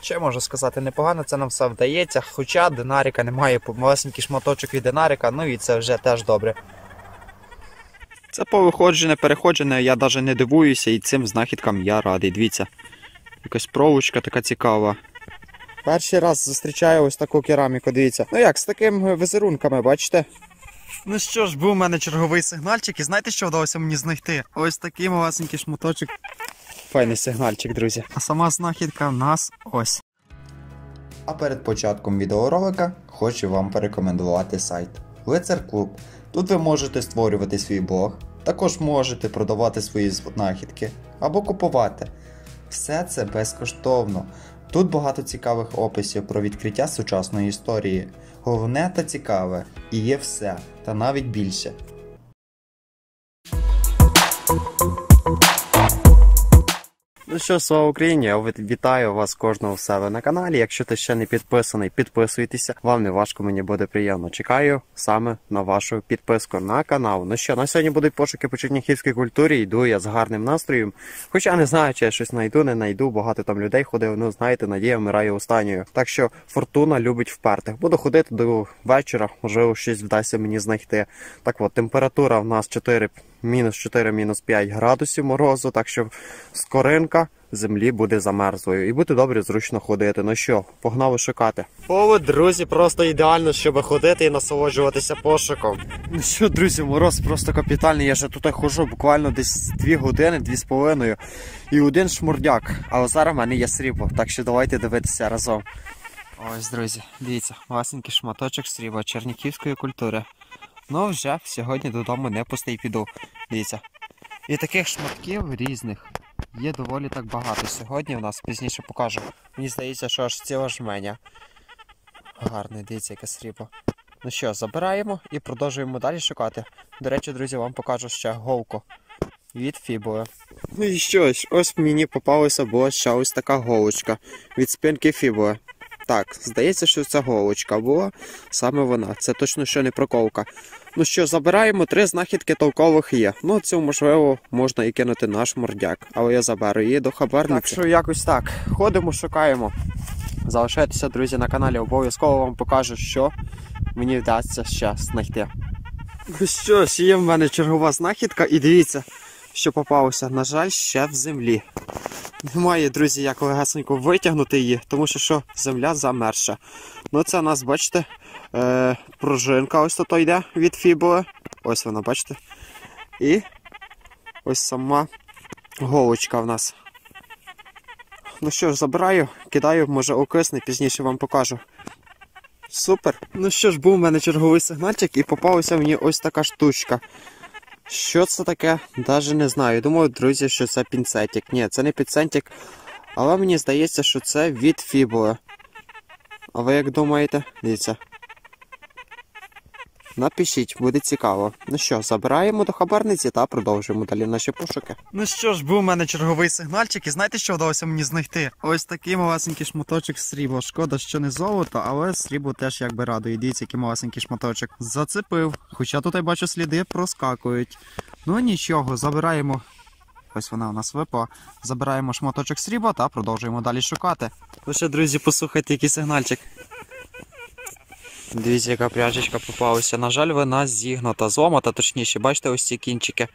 Ще можу сказати, непогано це нам все вдається, хоча динарика немає, малесенький шматочок від динарика, ну і це вже теж добре. Це повиходжене, переходжене, я навіть не дивуюся і цим знахідкам я радий. Дивіться, якась проволочка така цікава. Перший раз зустрічаю ось таку кераміку, дивіться. Ну як, з такими візерунками, бачите? Ну що ж, був у мене черговий сигнальчик і знаєте, що вдалося мені знайти? Ось такий малесенький шматочок. Файний сигнальчик, друзі. А сама знахідка в нас ось. А перед початком відеоролика хочу вам порекомендувати сайт Лицар Клуб. Тут ви можете створювати свій блог, також можете продавати свої знахідки або купувати. Все це безкоштовно. Тут багато цікавих описів про відкриття сучасної історії. Головне та цікаве, і є все, та навіть більше. Ну що, слава Україні, я вітаю вас кожного в себе на каналі. Якщо ти ще не підписаний, підписуйтеся. Вам не важко, мені буде приємно. Чекаю саме на вашу підписку на канал. Ну що, на сьогодні будуть пошуки по чернігівській культурі. Йду я з гарним настроєм. Хоча не знаю, чи я щось знайду, не знайду. Багато там людей ходив, ну знаєте, надія вмирає останньою. Так що фортуна любить впертих. Буду ходити до вечора, можливо щось вдасться мені знайти. Так от, температура в нас мінус 4, мінус 5 градусів морозу, так що скоринка землі буде замерзлою. І буде добре зручно ходити. Ну що, погнали шукати. О, друзі, просто ідеально, щоб ходити і насолоджуватися пошуком. Ну що, друзі, мороз просто капітальний. Я вже тут ходжу буквально десь 2 години, 2,5. І один шмурдяк. Але зараз в мене є срібло, так що давайте дивитися разом. Ось, друзі, дивіться, власненький шматочок срібла чернігівської культури. Ну, вже сьогодні додому не пустий піду. Дивіться. І таких шматків різних є доволі так багато. Сьогодні в нас пізніше покажу. Мені здається, що аж ціла жменя. Гарний, дивіться, яке срібло. Ну що, забираємо і продовжуємо далі шукати. До речі, друзі, вам покажу ще голку від фібули. Ну і що ж, ось мені попалася була ще ось така голочка від спинки фібули. Так, здається, що це голочка була, саме вона. Це точно що не проколка. Ну що, забираємо, 3 знахідки толкових є. Ну, цю, можливо, можна і кинути наш мордяк. Але я заберу її до хабарниці. Так що якось так. Ходимо, шукаємо. Залишайтеся, друзі, на каналі. Обов'язково вам покажу, що мені вдасться ще знайти. Ну що ж, є в мене чергова знахідка. І дивіться, що попалося. На жаль, ще в землі. Немає, друзі, як легесенько витягнути її, тому що земля замерша. Ну це у нас, бачите, пружинка ось тут йде від фібули. Ось вона, бачите. І ось сама голочка в нас. Ну що ж, забираю, кидаю, може окисне, пізніше вам покажу. Супер. Ну що ж, був у мене черговий сигнальчик і попалася мені ось така штучка. Що це таке? Навіть не знаю. Думаю, друзі, що це пінцетик. Ні, це не пінцетик. Але мені здається, що це від фібули. А ви як думаєте? Дивіться. Напишіть, буде цікаво. Ну що, забираємо до хабарниці та продовжуємо далі наші пошуки. Ну що ж, був у мене черговий сигнальчик. І знаєте, що вдалося мені знайти? Ось такий малесенький шматочок срібла. Шкода, що не золото, але срібло теж якби радує. Дивіться, який малесенький шматочок. Зацепив. Хоча тут я бачу, сліди проскакують. Ну нічого, забираємо. Ось вона у нас випала. Забираємо шматочок срібла та продовжуємо далі шукати. Лише, друзі, послухайте, який сигнальчик. Дивіться, яка пряжечка попалася. На жаль, вона зігнута, зломата, точніше. Бачите, ось ці кінчики.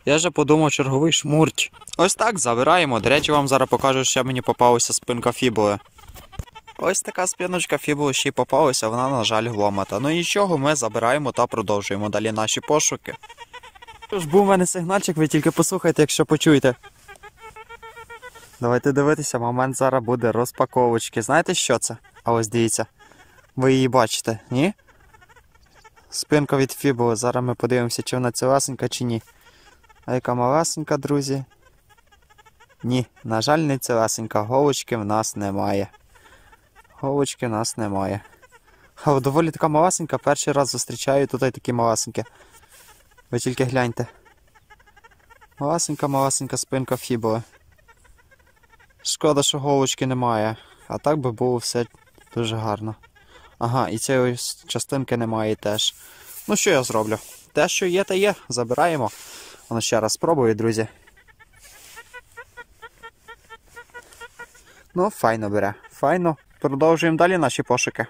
Я вже подумав, черговий шмурть. Ось так, забираємо. До речі, вам зараз покажу, що мені попалася спинка фібули. Ось така спиночка фібули ще й попалася, вона, на жаль, гломата. Ну нічого, ми забираємо та продовжуємо далі наші пошуки. Тож був у мене сигнальчик, ви тільки послухайте, якщо почуєте. Давайте дивитися, момент зараз буде розпаковочки. Знаєте, що це? А ось дивіться. Ви її бачите, ні? Спинка від фібули. Зараз ми подивимося, чи вона цілесенька, чи ні. А яка малесенька, друзі? Ні, на жаль, не цілесенька. Голочки в нас немає. Голочки в нас немає. Але доволі така малесенька. Перший раз зустрічаю тут такі малесенькі. Ви тільки гляньте. Малесенька спинка фібули. Шкода, що голочки немає. А так би було все дуже гарно. Ага, і цієї частинки немає теж. Ну що я зроблю? Те, що є, те є. Забираємо. Воно ще раз спробую, друзі. Ну, файно бере. Файно. Продовжуємо далі наші пошуки.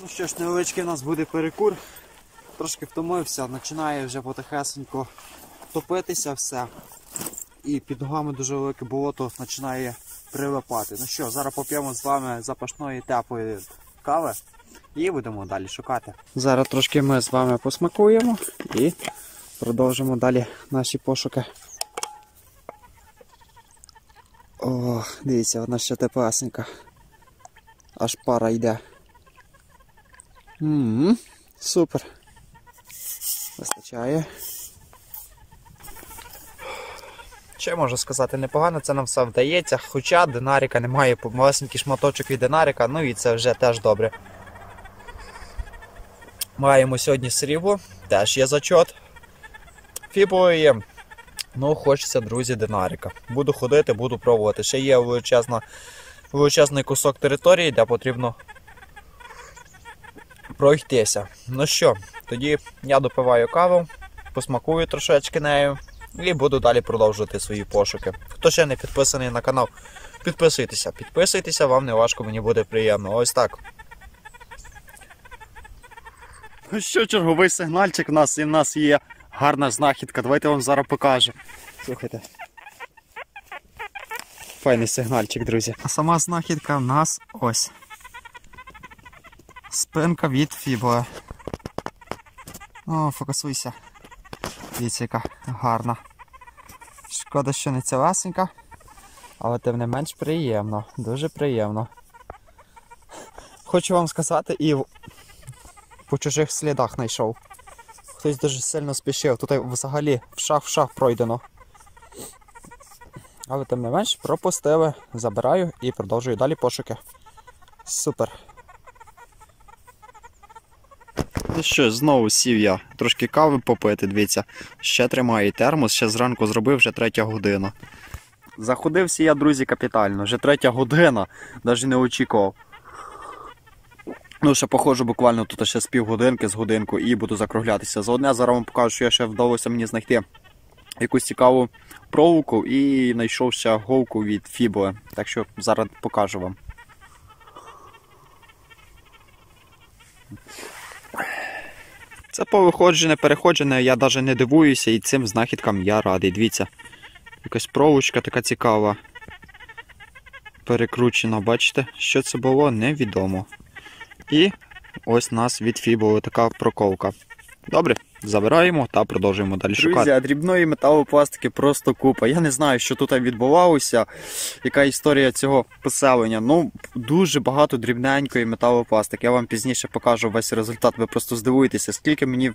Ну що ж, невеличкий у нас буде перекур. Трошки втомився, починає вже потихесенько топитися все. І під ногами дуже велике болото починає прилипати. Ну що, зараз поп'ємо з вами запашної теплої кави і будемо далі шукати. Зараз трошки ми з вами посмакуємо і продовжимо далі наші пошуки. О, дивіться, вона ще теплесенька. Аж пара йде. Супер. Вистачає. Ще можу сказати, непогано це нам все вдається, хоча динарика немає, малесенький шматочок від динарика, ну і це вже теж добре. Маємо сьогодні срібло, теж є зачот. Фібо є. Ну, хочеться, друзі, динарика. Буду ходити, буду пробувати. Ще є величезний кусок території, де потрібно пройтися. Ну що, тоді я допиваю каву, посмакую трошечки нею і буду далі продовжувати свої пошуки. Хто ще не підписаний на канал, підписуйтеся. Підписуйтеся, вам не важко, мені буде приємно. Ось так. Ну що, черговий сигнальчик у нас, і в нас є гарна знахідка. Давайте я вам зараз покажу. Слухайте. Файний сигнальчик, друзі. А сама знахідка в нас ось. Спинка від фібули. О, фокусуйся. Дивіться, яка гарна. Шкода, що не цілесенька, але тим не менш приємно. Дуже приємно. Хочу вам сказати, і по чужих слідах знайшов. Хтось дуже сильно спішив. Тут взагалі в шах пройдено. Але тим не менш пропустили. Забираю і продовжую далі пошуки. Супер. Ну що, знову сів я трошки кави попити, дивіться. Ще тримаю термос, ще зранку зробив, вже 3 година. Заходився я, друзі, капітально. Вже 3 година, навіть не очікував. Ну, ще походжу буквально тут ще з півгодинки, з годинку і буду закруглятися. Заодне зараз вам покажу, що ще вдалося мені знайти якусь цікаву проволоку і знайшов ще голку від фібули. Так що зараз покажу вам. Це повиходжене, переходжене, я навіть не дивуюся і цим знахідкам я радий. Дивіться, якась проволочка така цікава. Перекручена, бачите? Що це було, невідомо. І ось у нас від фібули така проковка. Добре, забираємо та продовжуємо далі шукати. Друзі, а дрібної металопластики просто купа. Я не знаю, що тут відбувалося, яка історія цього поселення. Ну, дуже багато дрібненької металопластики. Я вам пізніше покажу весь результат, ви просто здивуєтеся, скільки мені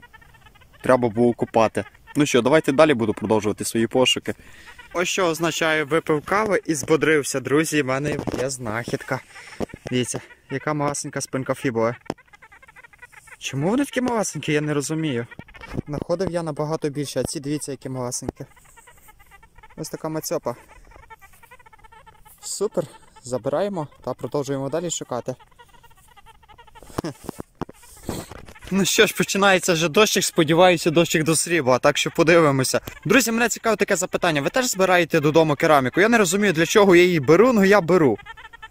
треба було купати. Ну що, давайте далі буду продовжувати свої пошуки. Ось що означає випив кави і збодрився, друзі, в мене є знахідка. Дивіться, яка малесенька спинка фібули. Чому вони такі малесенькі, я не розумію. Находив я набагато більше, а ці дивіться, які малесенькі. Ось така мацьопа. Супер, забираємо та продовжуємо далі шукати. Ну що ж, починається вже дощик, сподіваюся, дощик до срібла, так що подивимося. Друзі, мене цікаве таке запитання, ви теж збираєте додому кераміку? Я не розумію, для чого я її беру, але я беру.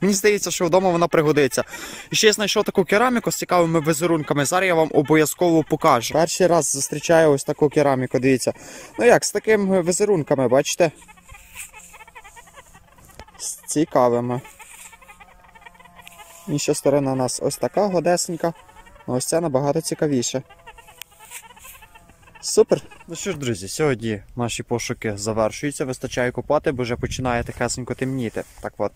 Мені здається, що вдома вона пригодиться. І ще я знайшов таку кераміку з цікавими візерунками, зараз я вам обов'язково покажу. Перший раз зустрічаю ось таку кераміку, дивіться. Ну як, з такими візерунками, бачите? З цікавими. Інша сторона у нас ось така годесенька. А ось ця набагато цікавіше. Супер! Ну що ж, друзі, сьогодні наші пошуки завершуються, вистачає копати, бо вже починає тихесенько темніти. Так от,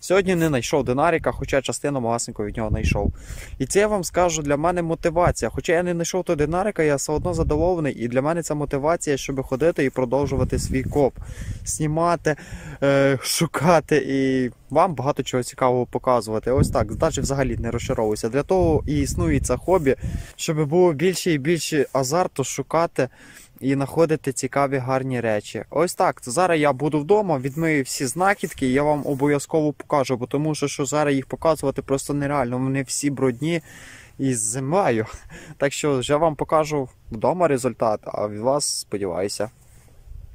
сьогодні не знайшов динарика, хоча частину малесенько від нього знайшов. І це я вам скажу, для мене мотивація. Хоча я не знайшов того динарика, я все одно задоволений. І для мене це мотивація, щоб ходити і продовжувати свій коп. Знімати, шукати і вам багато чого цікавого показувати. Ось так, навіть взагалі не розчаровуюся. Для того і існує це хобі, щоб було більше і більше азарту шукати і знаходити цікаві гарні речі. Ось так, зараз я буду вдома, відмию всі знахідки, і я вам обов'язково покажу, бо тому що зараз їх показувати просто нереально, вони всі брудні і з землею. Так що вже вам покажу вдома результат, а від вас сподіваюся.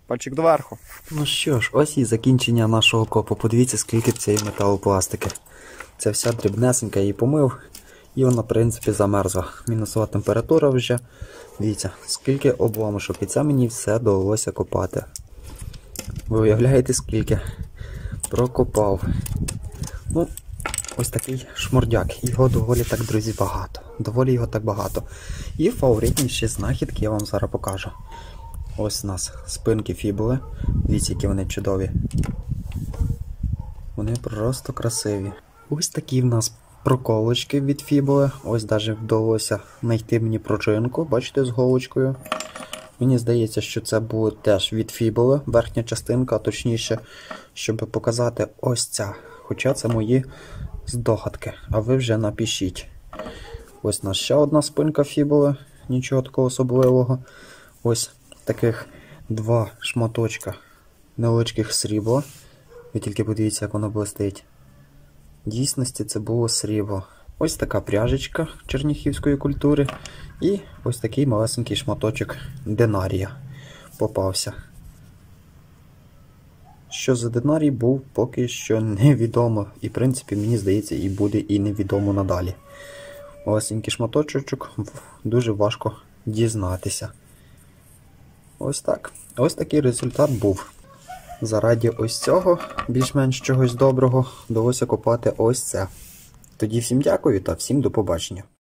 Пальчик доверху. Ну що ж, ось і закінчення нашого копу. Подивіться, скільки цієї металопластики. Це вся дрібнесенька, я її помив. І вона, в принципі, замерзла. Мінусова температура вже. Дивіться, скільки обломушок. І це мені все довелося копати. Ви уявляєте, скільки прокопав. Ну, ось такий шмурдяк. Його доволі так, друзі, багато. Доволі його так багато. І фаворитніші знахідки я вам зараз покажу. Ось у нас спинки фібули. Дивіться, які вони чудові. Вони просто красиві. Ось такі в нас проколочки від фібули. Ось навіть вдалося знайти мені пружинку, бачите, з голочкою. Мені здається, що це було теж від фібули, верхня частинка, а точніше, щоб показати ось ця. Хоча це мої здогадки, а ви вже напишіть. Ось у нас ще одна спинка фібули, нічого такого особливого. Ось таких два шматочка невеличких срібла. Ви тільки подивіться, як воно блистить. В дійсності це було срібло. Ось така пряжечка черніхівської культури. І ось такий малесенький шматочок динарія попався. Що за динарій був, поки що невідомо. І в принципі, мені здається, і буде і невідомо надалі. Малесенький шматочок, дуже важко дізнатися. Ось так. Ось такий результат був. Заради ось цього, більш-менш чогось доброго, довелося копати ось це. Тоді всім дякую та всім до побачення.